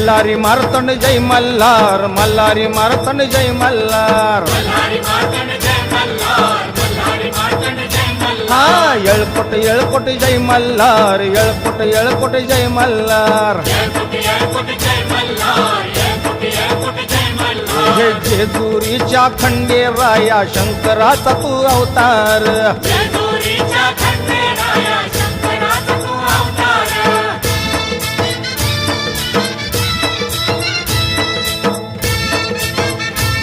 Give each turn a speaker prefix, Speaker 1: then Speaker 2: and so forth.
Speaker 1: मल्हारी मार्तंड जय मल्हार, मल्हारी मार्तंड जय मल्हार. हा येळकोट येळकोट जय मल्हार, येळकोट येळकोट जय मल्हार. हे जेजुरीच्या खंडेराया शंकराचा तू अवतार.